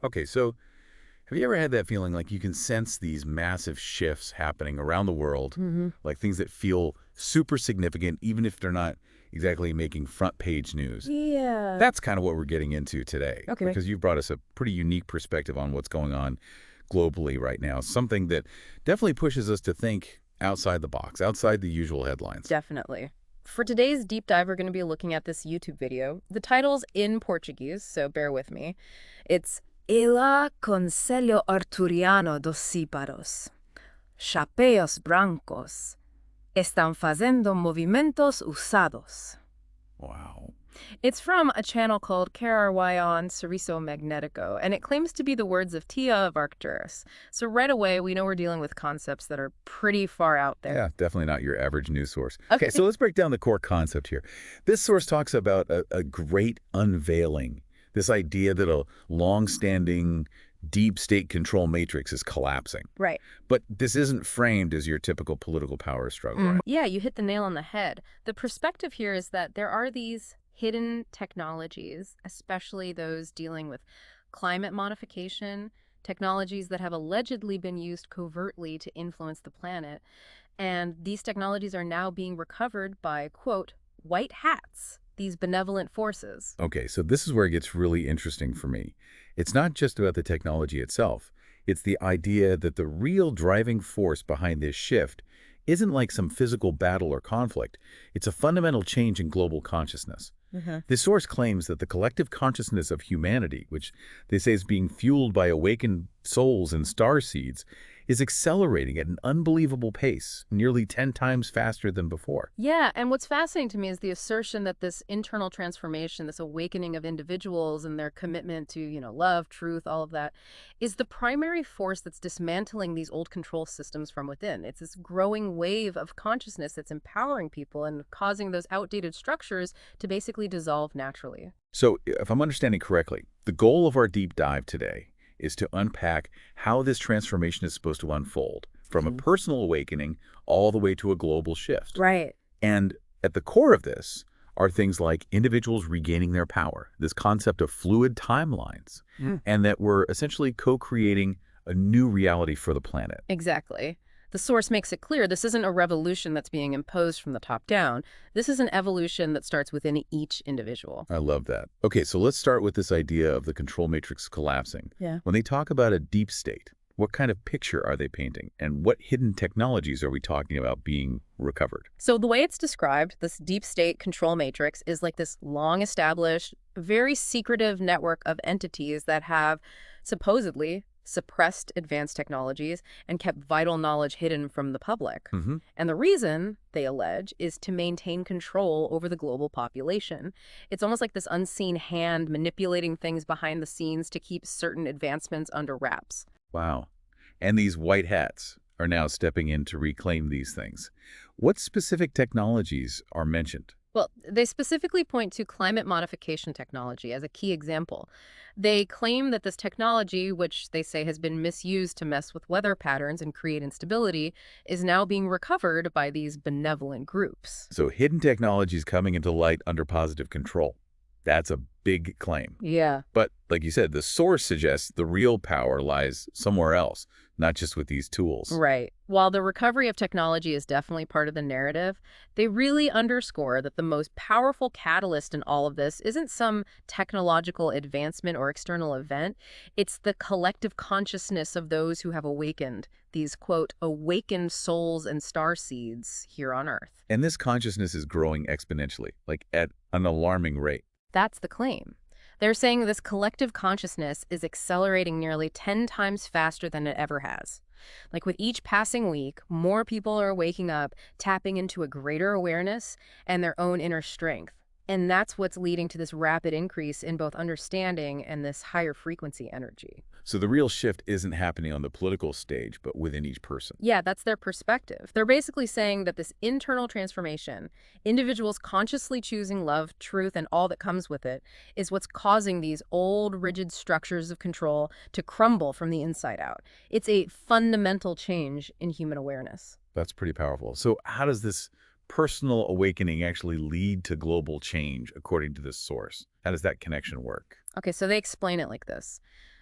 Okay, so have you ever had that feeling like you can sense these massive shifts happening around the world, Hmm. like things that feel super significant, even if they're not exactly making front page news? Yeah. That's kind of what we're getting into today, Okay. because you've brought us a pretty unique perspective on what's going on globally right now, something that definitely pushes us to think outside the box, outside the usual headlines. Definitely. For today's deep dive, we're going to be looking at this YouTube video. The title's in Portuguese, so bear with me. It's "Ela Conselho Arturiano dos Síparos. Chapéus brancos estão fazendo movimentos usados." Wow. It's from a channel called Cararwayon Cereso Magnetico, and it claims to be the words of Tia of Arcturus. So right away, we know we're dealing with concepts that are pretty far out there. Yeah, definitely not your average news source. Okay, Okay. so let's break down the core concept here. This source talks about a great unveiling, this idea that a long-standing deep state control matrix is collapsing. Right. But this isn't framed as your typical political power struggle, right? Yeah, you hit the nail on the head. The perspective here is that there are these hidden technologies, especially those dealing with climate modification, technologies that have allegedly been used covertly to influence the planet. And these technologies are now being recovered by, quote, white hats, these benevolent forces. Okay, so this is where it gets really interesting for me. It's not just about the technology itself. It's the idea that the real driving force behind this shift isn't like some physical battle or conflict. It's a fundamental change in global consciousness. This source claims that the collective consciousness of humanity, which they say is being fueled by awakened souls and starseeds, is accelerating at an unbelievable pace, nearly 10 times faster than before. Yeah, and what's fascinating to me is the assertion that this internal transformation, this awakening of individuals and their commitment to, love, truth, all of that, is the primary force that's dismantling these old control systems from within. It's this growing wave of consciousness that's empowering people and causing those outdated structures to basically dissolve naturally. So, if I'm understanding correctly, the goal of our deep dive today is to unpack how this transformation is supposed to unfold, from a personal awakening all the way to a global shift. Right. And at the core of this are things like individuals regaining their power, this concept of fluid timelines, and that we're essentially co-creating a new reality for the planet. Exactly. The source makes it clear this isn't a revolution that's being imposed from the top down. This is an evolution that starts within each individual. I love that. Okay, so let's start with this idea of the control matrix collapsing. Yeah. When they talk about a deep state, what kind of picture are they painting? And what hidden technologies are we talking about being recovered? So the way it's described, this deep state control matrix is like this long established, very secretive network of entities that have supposedly suppressed advanced technologies and kept vital knowledge hidden from the public. And the reason, they allege, is to maintain control over the global population. It's almost like this unseen hand manipulating things behind the scenes to keep certain advancements under wraps. Wow. And these white hats are now stepping in to reclaim these things. What specific technologies are mentioned? Well, they specifically point to climate modification technology as a key example. They claim that this technology, which they say has been misused to mess with weather patterns and create instability, is now being recovered by these benevolent groups. So hidden technologies coming into light under positive control. That's a big claim. Yeah. But like you said, the source suggests the real power lies somewhere else, not just with these tools. Right. While the recovery of technology is definitely part of the narrative, they really underscore that the most powerful catalyst in all of this isn't some technological advancement or external event. It's the collective consciousness of those who have awakened, these, quote, awakened souls and starseeds here on Earth. And this consciousness is growing exponentially, like at an alarming rate. That's the claim. They're saying this collective consciousness is accelerating nearly 10 times faster than it ever has. Like with each passing week, more people are waking up, tapping into a greater awareness and their own inner strength. And that's what's leading to this rapid increase in both understanding and this higher frequency energy. So the real shift isn't happening on the political stage, but within each person. Yeah, that's their perspective. They're basically saying that this internal transformation, individuals consciously choosing love, truth, and all that comes with it, is what's causing these old, rigid structures of control to crumble from the inside out. It's a fundamental change in human awareness. That's pretty powerful. So how does this personal awakening actually lead to global change, according to this source? How does that connection work? Okay, so they explain it like this.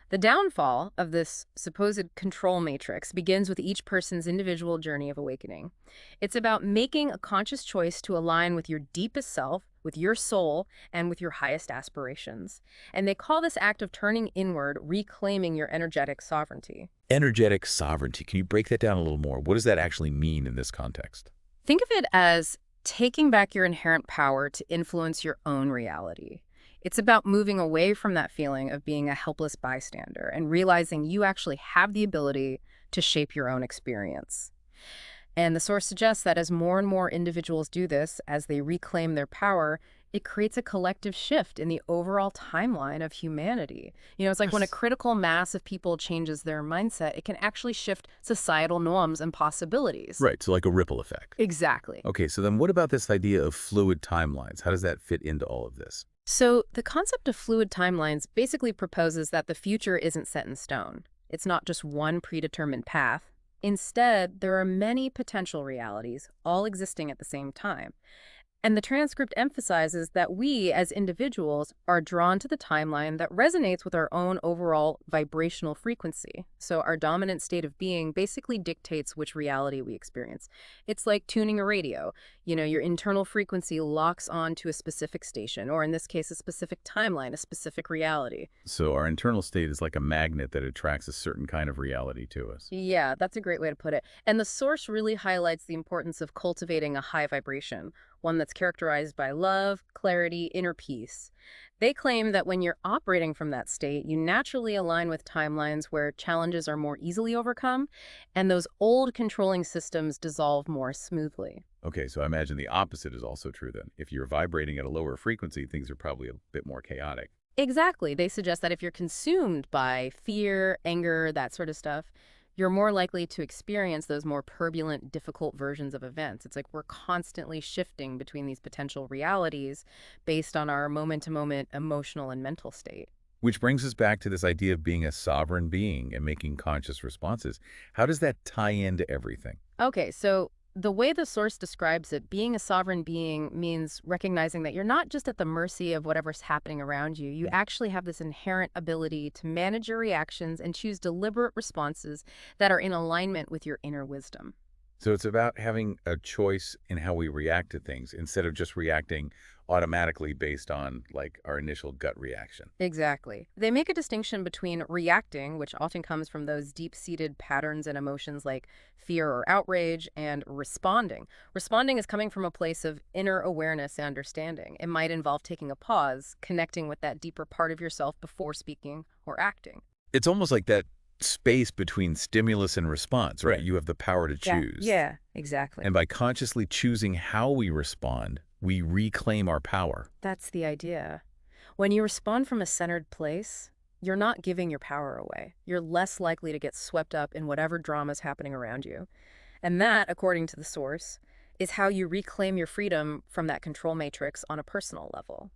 The downfall of this supposed control matrix begins with each person's individual journey of awakening. It's about making a conscious choice to align with your deepest self, with your soul, and with your highest aspirations. And they call this act of turning inward reclaiming your energetic sovereignty. Energetic sovereignty. Can you break that down a little more? What does that actually mean in this context? Think of it as taking back your inherent power to influence your own reality. It's about moving away from that feeling of being a helpless bystander and realizing you actually have the ability to shape your own experience. And the source suggests that as more and more individuals do this, as they reclaim their power, it creates a collective shift in the overall timeline of humanity. It's like when a Yes. critical mass of people changes their mindset, it can actually shift societal norms and possibilities. Right, so like a ripple effect. Exactly. Okay, so then what about this idea of fluid timelines? How does that fit into all of this? So the concept of fluid timelines basically proposes that the future isn't set in stone. It's not just one predetermined path. Instead, there are many potential realities, all existing at the same time. And the transcript emphasizes that we, as individuals, are drawn to the timeline that resonates with our own overall vibrational frequency. So our dominant state of being basically dictates which reality we experience. It's like tuning a radio. Your internal frequency locks on to a specific station, or in this case, a specific timeline, a specific reality. So our internal state is like a magnet that attracts a certain kind of reality to us. Yeah, that's a great way to put it. And the source really highlights the importance of cultivating a high vibration, one that's characterized by love, clarity, inner peace. They claim that when you're operating from that state, you naturally align with timelines where challenges are more easily overcome, and those old controlling systems dissolve more smoothly. Okay, so I imagine the opposite is also true then. If you're vibrating at a lower frequency, things are probably a bit more chaotic. Exactly. They suggest that if you're consumed by fear, anger, that sort of stuff, you're more likely to experience those more turbulent, difficult versions of events. It's like we're constantly shifting between these potential realities based on our moment-to-moment emotional and mental state. Which brings us back to this idea of being a sovereign being and making conscious responses. How does that tie into everything? Okay, so the way the source describes it, being a sovereign being means recognizing that you're not just at the mercy of whatever's happening around you. You actually have this inherent ability to manage your reactions and choose deliberate responses that are in alignment with your inner wisdom. So it's about having a choice in how we react to things instead of just reacting automatically based on like our initial gut reaction. Exactly. They make a distinction between reacting, which often comes from those deep-seated patterns and emotions like fear or outrage, and responding. Responding is coming from a place of inner awareness and understanding. It might involve taking a pause, connecting with that deeper part of yourself before speaking or acting. It's almost like that space between stimulus and response, right? You have the power to choose. Yeah, exactly. And by consciously choosing how we respond, we reclaim our power. That's the idea. When you respond from a centered place, you're not giving your power away. You're less likely to get swept up in whatever drama is happening around you. And that, according to the source, is how you reclaim your freedom from that control matrix on a personal level.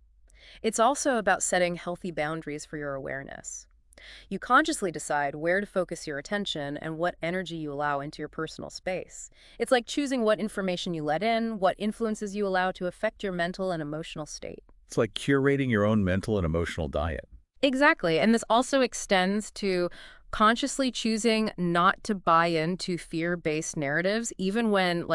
It's also about setting healthy boundaries for your awareness. You consciously decide where to focus your attention and what energy you allow into your personal space. It's like choosing what information you let in, what influences you allow to affect your mental and emotional state. It's like curating your own mental and emotional diet. Exactly. And this also extends to consciously choosing not to buy into fear-based narratives, even when,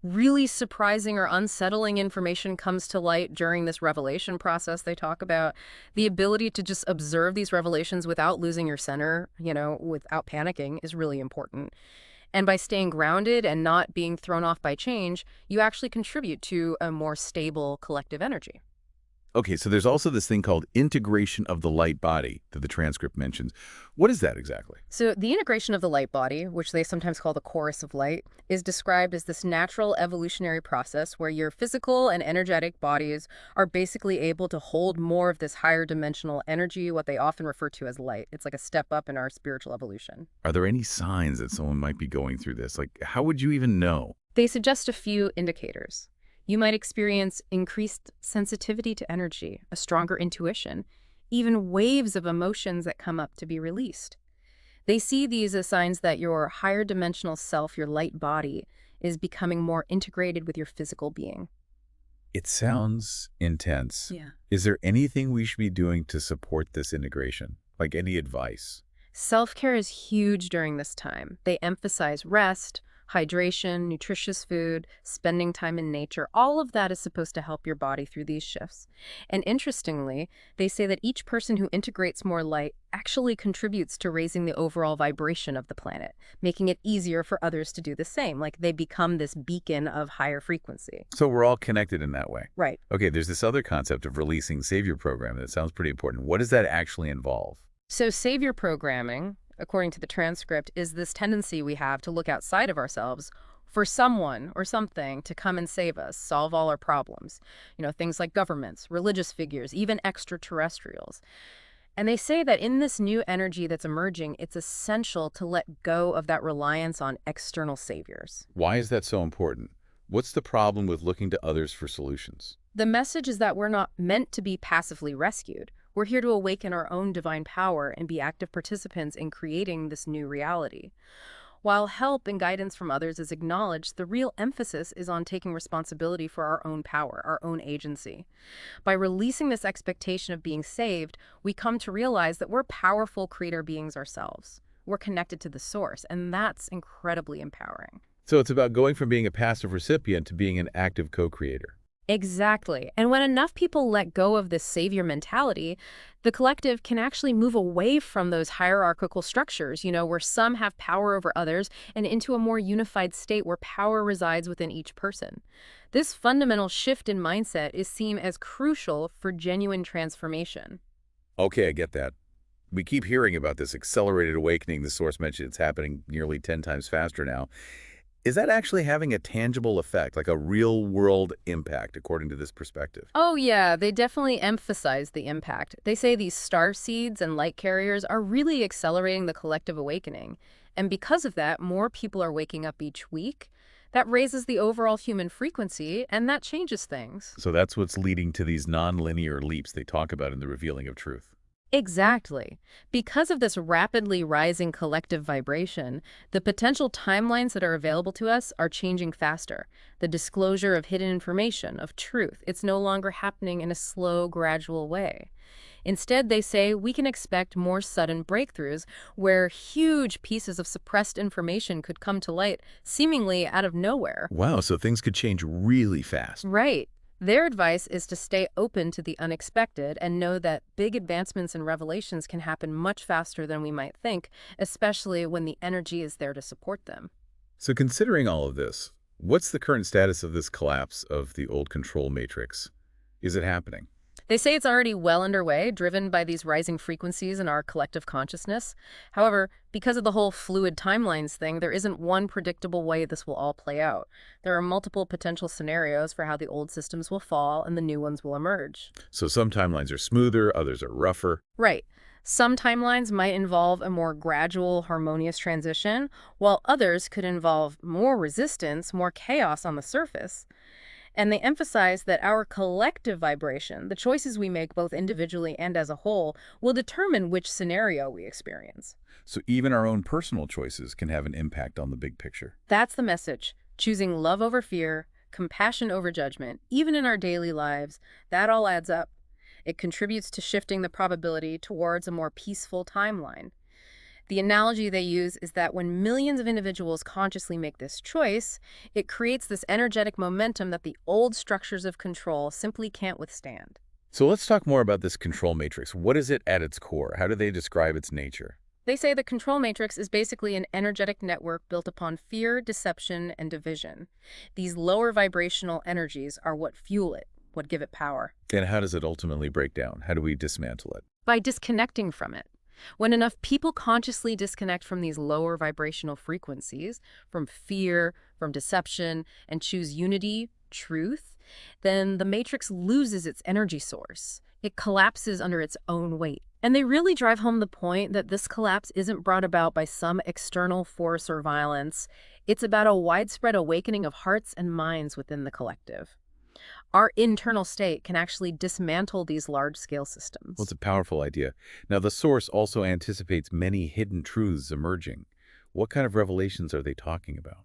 really surprising or unsettling information comes to light during this revelation process they talk about. The ability to just observe these revelations without losing your center, without panicking is really important. And by staying grounded and not being thrown off by change, you actually contribute to a more stable collective energy. Okay, so there's also this thing called integration of the light body that the transcript mentions. What is that exactly? So the integration of the light body, which they sometimes call the chorus of light, is described as this natural evolutionary process where your physical and energetic bodies are basically able to hold more of this higher dimensional energy, what they often refer to as light. It's like a step up in our spiritual evolution. Are there any signs that someone might be going through this? Like, how would you even know? They suggest a few indicators. You might experience increased sensitivity to energy, a stronger intuition, even waves of emotions that come up to be released. They see these as signs that your higher dimensional self, your light body, is becoming more integrated with your physical being. It sounds intense. Yeah. Is there anything we should be doing to support this integration? Like any advice? Self-care is huge during this time. They emphasize rest, hydration, nutritious food, spending time in nature. All of that is supposed to help your body through these shifts. And interestingly, they say that each person who integrates more light actually contributes to raising the overall vibration of the planet, making it easier for others to do the same. Like they become this beacon of higher frequency. So we're all connected in that way. Right. Okay, there's this other concept of releasing savior program that sounds pretty important. What does that actually involve? So savior programming, according to the transcript, is this tendency we have to look outside of ourselves for someone or something to come and save us, solve all our problems. Things like governments, religious figures, even extraterrestrials. And they say that in this new energy that's emerging, it's essential to let go of that reliance on external saviors. Why is that so important? What's the problem with looking to others for solutions? The message is that we're not meant to be passively rescued. We're here to awaken our own divine power and be active participants in creating this new reality. While help and guidance from others is acknowledged, the real emphasis is on taking responsibility for our own power, our own agency. By releasing this expectation of being saved, we come to realize that we're powerful creator beings ourselves. We're connected to the source, and that's incredibly empowering. So it's about going from being a passive recipient to being an active co-creator. Exactly. And when enough people let go of this savior mentality, the collective can actually move away from those hierarchical structures, where some have power over others, and into a more unified state where power resides within each person. This fundamental shift in mindset is seen as crucial for genuine transformation. Okay, I get that. We keep hearing about this accelerated awakening. The source mentioned it's happening nearly 10 times faster now. Is that actually having a tangible effect, like a real-world impact, according to this perspective? Oh yeah, they definitely emphasize the impact. They say these starseeds and light carriers are really accelerating the collective awakening. And because of that, more people are waking up each week. That raises the overall human frequency, and that changes things. So that's what's leading to these non-linear leaps they talk about in the revealing of truth. Exactly. Because of this rapidly rising collective vibration, the potential timelines that are available to us are changing faster. The disclosure of hidden information, of truth, it's no longer happening in a slow, gradual way. Instead, they say we can expect more sudden breakthroughs where huge pieces of suppressed information could come to light seemingly out of nowhere. Wow, so things could change really fast. Right. Their advice is to stay open to the unexpected and know that big advancements and revelations can happen much faster than we might think, especially when the energy is there to support them. So considering all of this, what's the current status of this collapse of the old control matrix? Is it happening? They say it's already well underway, driven by these rising frequencies in our collective consciousness. However, because of the whole fluid timelines thing, there isn't one predictable way this will all play out. There are multiple potential scenarios for how the old systems will fall and the new ones will emerge. So some timelines are smoother, others are rougher. Right. Some timelines might involve a more gradual, harmonious transition, while others could involve more resistance, more chaos on the surface. And they emphasize that our collective vibration, the choices we make both individually and as a whole, will determine which scenario we experience. So even our own personal choices can have an impact on the big picture. That's the message. Choosing love over fear, compassion over judgment, even in our daily lives, that all adds up. It contributes to shifting the probability towards a more peaceful timeline. The analogy they use is that when millions of individuals consciously make this choice, it creates this energetic momentum that the old structures of control simply can't withstand. So let's talk more about this control matrix. What is it at its core? How do they describe its nature? They say the control matrix is basically an energetic network built upon fear, deception, and division. These lower vibrational energies are what fuel it, what give it power. And how does it ultimately break down? How do we dismantle it? By disconnecting from it. When enough people consciously disconnect from these lower vibrational frequencies, from fear, from deception, and choose unity, truth, then the matrix loses its energy source. It collapses under its own weight. And they really drive home the point that this collapse isn't brought about by some external force or violence. It's about a widespread awakening of hearts and minds within the collective. Our internal state can actually dismantle these large-scale systems. Well, it's a powerful idea. Now, the source also anticipates many hidden truths emerging. What kind of revelations are they talking about?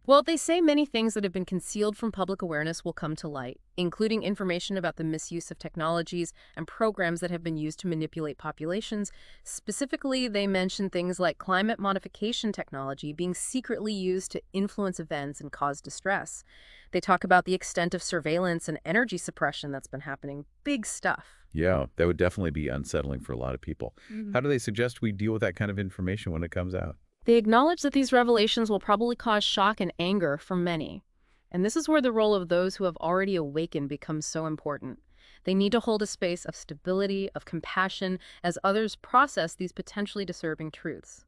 Well, they say many things that have been concealed from public awareness will come to light, including information about the misuse of technologies and programs that have been used to manipulate populations. Specifically, they mention things like climate modification technology being secretly used to influence events and cause distress. They talk about the extent of surveillance and energy suppression that's been happening. Big stuff. Yeah, that would definitely be unsettling for a lot of people. Mhm. How do they suggest we deal with that kind of information when it comes out? They acknowledge that these revelations will probably cause shock and anger for many. And this is where the role of those who have already awakened becomes so important. They need to hold a space of stability, of compassion, as others process these potentially disturbing truths.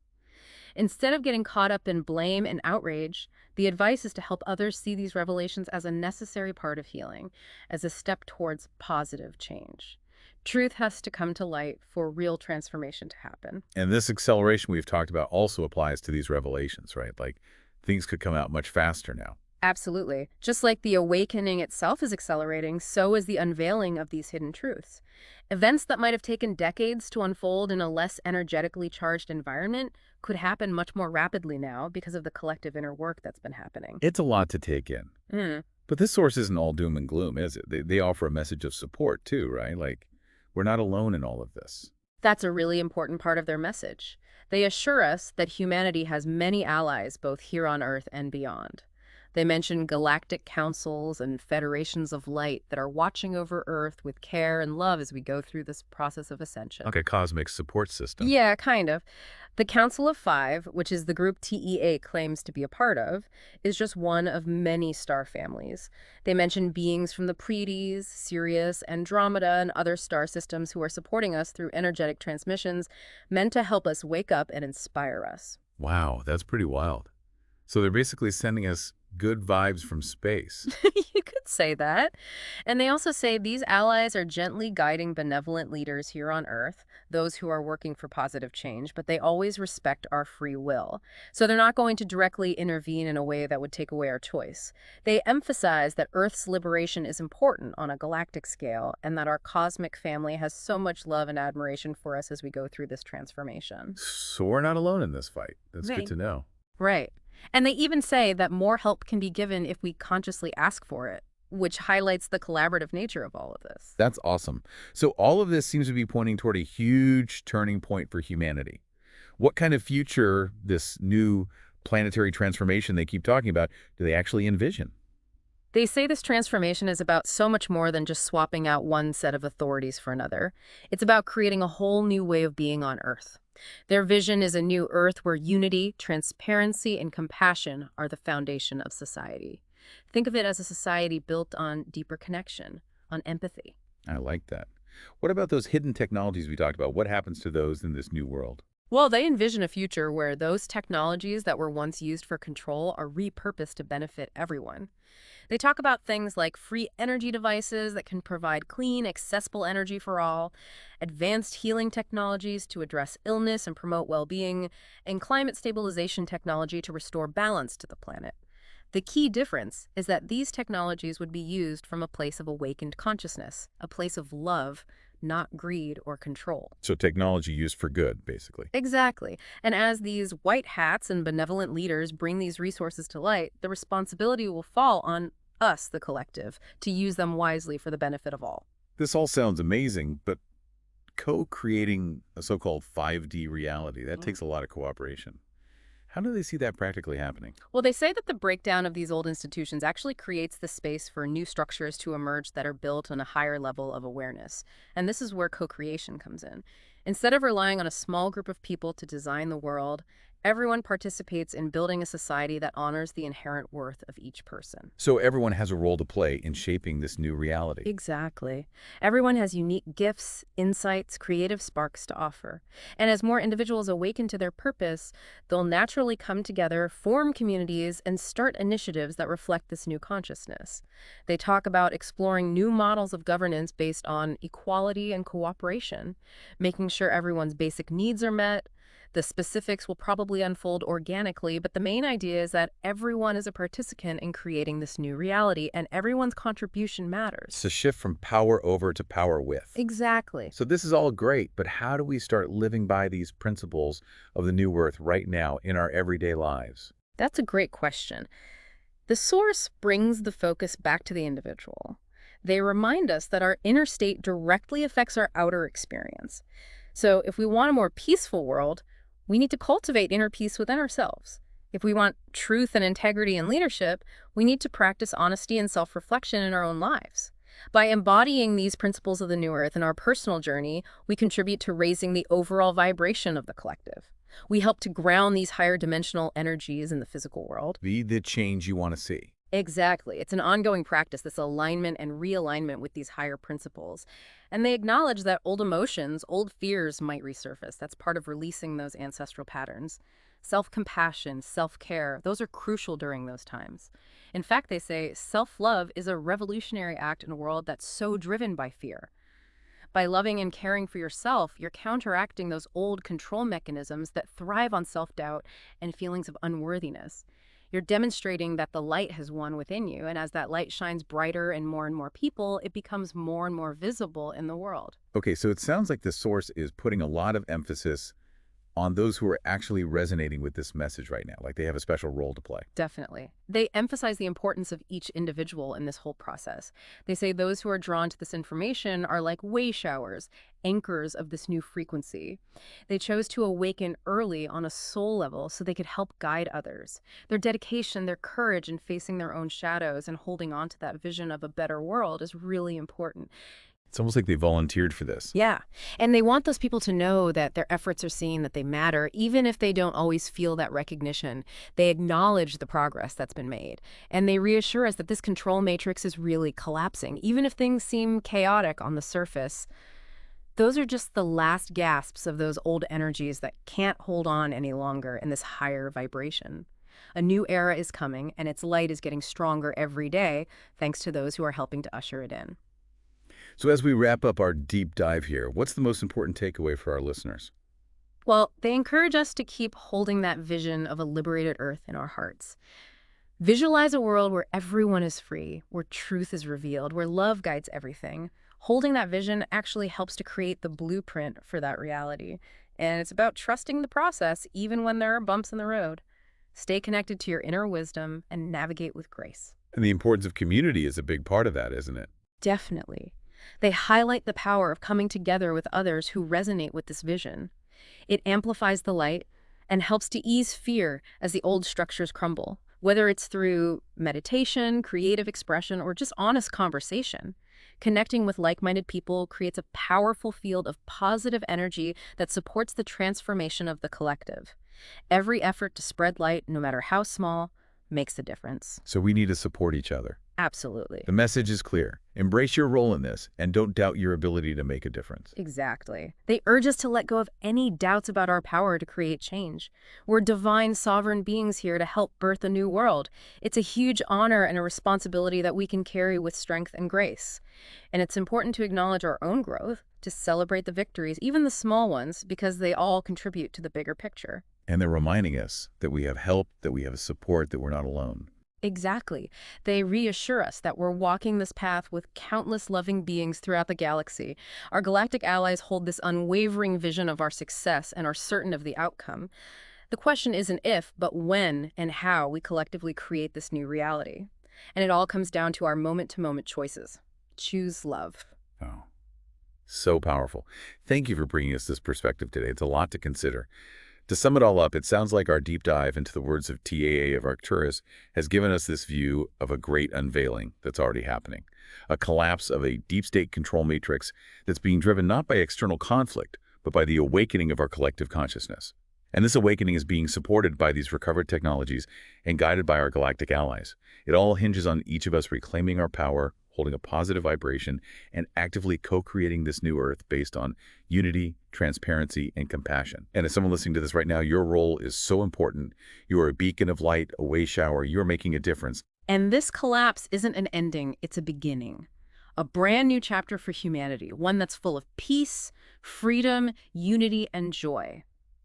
Instead of getting caught up in blame and outrage, the advice is to help others see these revelations as a necessary part of healing, as a step towards positive change. Truth has to come to light for real transformation to happen. And this acceleration we've talked about also applies to these revelations, right? Like things could come out much faster now. Absolutely. Just like the awakening itself is accelerating, so is the unveiling of these hidden truths. Events that might have taken decades to unfold in a less energetically charged environment could happen much more rapidly now because of the collective inner work that's been happening. It's a lot to take in. Mm. But this source isn't all doom and gloom, is it? They offer a message of support too, right? Like we're not alone in all of this. That's a really important part of their message. They assure us that humanity has many allies both here on Earth and beyond. They mention galactic councils and federations of light that are watching over Earth with care and love as we go through this process of ascension. Like a cosmic support system. Yeah, kind of. The Council of Five, which is the group TEA claims to be a part of, is just one of many star families. They mention beings from the Pleiades, Sirius, Andromeda, and other star systems who are supporting us through energetic transmissions meant to help us wake up and inspire us. Wow, that's pretty wild. So they're basically sending us good vibes from space. You could say that. And they also say these allies are gently guiding benevolent leaders here on Earth, those who are working for positive change, but they always respect our free will. So they're not going to directly intervene in a way that would take away our choice. They emphasize that Earth's liberation is important on a galactic scale and that our cosmic family has so much love and admiration for us as we go through this transformation. So we're not alone in this fight. That's good Right. to know. Right. And they even say that more help can be given if we consciously ask for it, which highlights the collaborative nature of all of this. That's awesome. So all of this seems to be pointing toward a huge turning point for humanity. What kind of future, this new planetary transformation they keep talking about, do they actually envision? They say this transformation is about so much more than just swapping out one set of authorities for another. It's about creating a whole new way of being on Earth. Their vision is a new Earth where unity, transparency, and compassion are the foundation of society. Think of it as a society built on deeper connection, on empathy. I like that. What about those hidden technologies we talked about? What happens to those in this new world? Well, they envision a future where those technologies that were once used for control are repurposed to benefit everyone. They talk about things like free energy devices that can provide clean, accessible energy for all, advanced healing technologies to address illness and promote well-being, and climate stabilization technology to restore balance to the planet. The key difference is that these technologies would be used from a place of awakened consciousness, a place of love, not greed or control. So technology used for good, basically. Exactly. And as these white hats and benevolent leaders bring these resources to light, the responsibility will fall on us, the collective, to use them wisely for the benefit of all. This all sounds amazing, but co-creating a so-called 5D reality, that takes a lot of cooperation. How do they see that practically happening? Well, they say that the breakdown of these old institutions actually creates the space for new structures to emerge that are built on a higher level of awareness. And this is where co-creation comes in. Instead of relying on a small group of people to design the world, everyone participates in building a society that honors the inherent worth of each person. So everyone has a role to play in shaping this new reality. Exactly. Everyone has unique gifts, insights, creative sparks to offer. And as more individuals awaken to their purpose, they'll naturally come together, form communities, and start initiatives that reflect this new consciousness. They talk about exploring new models of governance based on equality and cooperation, making sure everyone's basic needs are met. The specifics will probably unfold organically, but the main idea is that everyone is a participant in creating this new reality, and everyone's contribution matters. It's a shift from power over to power with. Exactly. So this is all great, but how do we start living by these principles of the new earth right now in our everyday lives? That's a great question. The source brings the focus back to the individual. They remind us that our inner state directly affects our outer experience. So if we want a more peaceful world, we need to cultivate inner peace within ourselves. If we want truth and integrity in leadership, we need to practice honesty and self-reflection in our own lives. By embodying these principles of the New Earth in our personal journey, we contribute to raising the overall vibration of the collective. We help to ground these higher dimensional energies in the physical world. Be the change you want to see. Exactly. It's an ongoing practice, this alignment and realignment with these higher principles. And they acknowledge that old emotions, old fears might resurface. That's part of releasing those ancestral patterns. Self-compassion, self-care, those are crucial during those times. In fact, they say self-love is a revolutionary act in a world that's so driven by fear. By loving and caring for yourself, you're counteracting those old control mechanisms that thrive on self-doubt and feelings of unworthiness. You're demonstrating that the light has won within you, and as that light shines brighter and more people, it becomes more and more visible in the world. Okay, so it sounds like the source is putting a lot of emphasis on those who are actually resonating with this message right now, like they have a special role to play. Definitely. They emphasize the importance of each individual in this whole process. They say those who are drawn to this information are like way showers, anchors of this new frequency. They chose to awaken early on a soul level so they could help guide others. Their dedication, their courage in facing their own shadows and holding on to that vision of a better world is really important. It's almost like they volunteered for this. Yeah. And they want those people to know that their efforts are seen, that they matter, even if they don't always feel that recognition. They acknowledge the progress that's been made. And they reassure us that this control matrix is really collapsing, even if things seem chaotic on the surface. Those are just the last gasps of those old energies that can't hold on any longer in this higher vibration. A new era is coming, and its light is getting stronger every day, thanks to those who are helping to usher it in. So as we wrap up our deep dive here, what's the most important takeaway for our listeners? Well, they encourage us to keep holding that vision of a liberated Earth in our hearts. Visualize a world where everyone is free, where truth is revealed, where love guides everything. Holding that vision actually helps to create the blueprint for that reality. And it's about trusting the process, even when there are bumps in the road. Stay connected to your inner wisdom and navigate with grace. And the importance of community is a big part of that, isn't it? Definitely. They highlight the power of coming together with others who resonate with this vision. It amplifies the light and helps to ease fear as the old structures crumble, whether it's through meditation, creative expression, or just honest conversation. Connecting with like-minded people creates a powerful field of positive energy that supports the transformation of the collective. Every effort to spread light, no matter how small, makes a difference. So we need to support each other. Absolutely. The message is clear. Embrace your role in this and don't doubt your ability to make a difference. Exactly. They urge us to let go of any doubts about our power to create change. We're divine sovereign beings here to help birth a new world. It's a huge honor and a responsibility that we can carry with strength and grace. And it's important to acknowledge our own growth, to celebrate the victories, even the small ones, because they all contribute to the bigger picture. And they're reminding us that we have help, that we have support, that we're not alone. Exactly. They reassure us that we're walking this path with countless loving beings throughout the galaxy. Our galactic allies hold this unwavering vision of our success and are certain of the outcome. The question isn't if, but when and how we collectively create this new reality. And it all comes down to our moment-to-moment choices. Choose love. Oh, so powerful. Thank you for bringing us this perspective today. It's a lot to consider. To sum it all up, it sounds like our deep dive into the words of TAA of Arcturus has given us this view of a great unveiling that's already happening, a collapse of a deep state control matrix that's being driven not by external conflict, but by the awakening of our collective consciousness. And this awakening is being supported by these recovered technologies and guided by our galactic allies. It all hinges on each of us reclaiming our power, holding a positive vibration, and actively co-creating this new Earth based on unity, transparency, and compassion. And as someone listening to this right now, your role is so important. You are a beacon of light, a way shower. You're making a difference. And this collapse isn't an ending, it's a beginning. A brand new chapter for humanity, one that's full of peace, freedom, unity, and joy.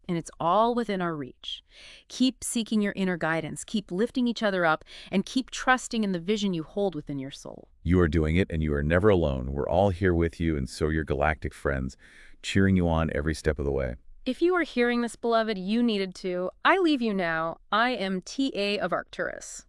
And it's all within our reach. Keep seeking your inner guidance, keep lifting each other up, and keep trusting in the vision you hold within your soul. You are doing it, and you are never alone. We're all here with you, and so are your galactic friends, cheering you on every step of the way. If you are hearing this, beloved, you needed to. I leave you now. I am TA of Arcturus.